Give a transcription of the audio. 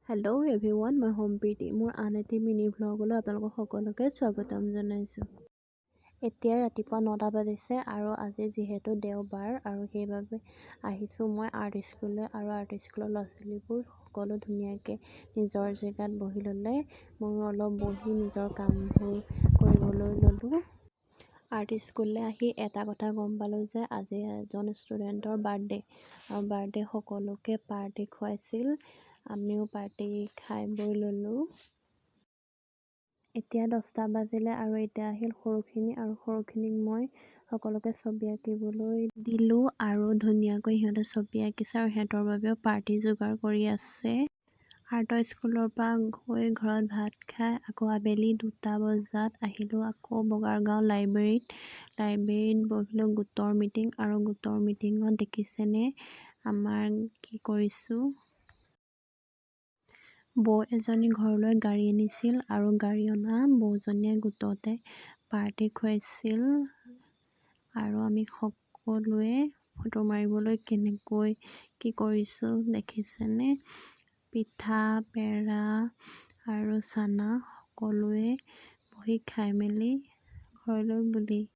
Hello' everyone, মই সম্প্ৰীতি। মোৰ আন এটি মিনি ভ্লগলৈ আপোনালোকক সকলোকে স্বাগতম জনাইছোঁ। এতিয়া ৰাতিপুৱা 9টা বাজিছে আৰু আজি যিহেতু দেওবাৰ আৰু সেইবাবে আহিছোঁ মই আৰ্ট স্কুললৈ। আৰু আৰ্ট স্কুলৰ ল'ৰা ছোৱালীবোৰ সকলো ধুনীয়াকৈ নিজৰ জেগাত বহি ল'লে। ময়ো অলপ বহি নিজৰ কামবোৰ কৰিবলৈ ল'লোঁ। আৰ্ট স্কুললৈ আহি এটা কথা গম পালোঁ যে আজি এজন ষ্টুডেণ্টৰ বাৰ্থডে' আৰু বাৰ্থডে' সকলোকে পাৰ্টি খুৱাইছিল। আমিও পাৰ্টি খাই বৈ ল'লোঁ। এতিয়া 10টা বাজিলে আৰু এতিয়া আহিল সৰুখিনি আৰু সৰুখিনিক মই সকলোকে ছবি আঁকিবলৈ দিলোঁ আৰু ধুনীয়াকৈ সিহঁতে ছবি আঁকিছে আৰু সিহঁতৰ বাবেও পাৰ্টি যোগাৰ কৰি আছে। আৰ্টৰ স্কুলৰ পৰা গৈ ঘৰত ভাত খাই আকৌ আবেলি 2টা বজাত আহিলোঁ আকৌ বগাৰগাঁও লাইব্ৰেৰীত বহিলোঁ গোটৰ মিটিং। আৰু গোটৰ মিটিঙত দেখিছেনে আমাৰ কি কৰিছোঁ। বৌ এজনী ঘৰলৈ গাড়ী আনিছিল আৰু গাড়ী অনা বৌজনীয়ে গোটতে পাৰ্টি খুৱাইছিল। আৰু আমি সকলোৱে ফটো মাৰিবলৈ কেনেকৈ কি কৰিছোঁ দেখিছেনে। পিঠা পেৰা আৰু চানা সকলোৱে বহি খাই মেলি ঘৰলৈ বুলি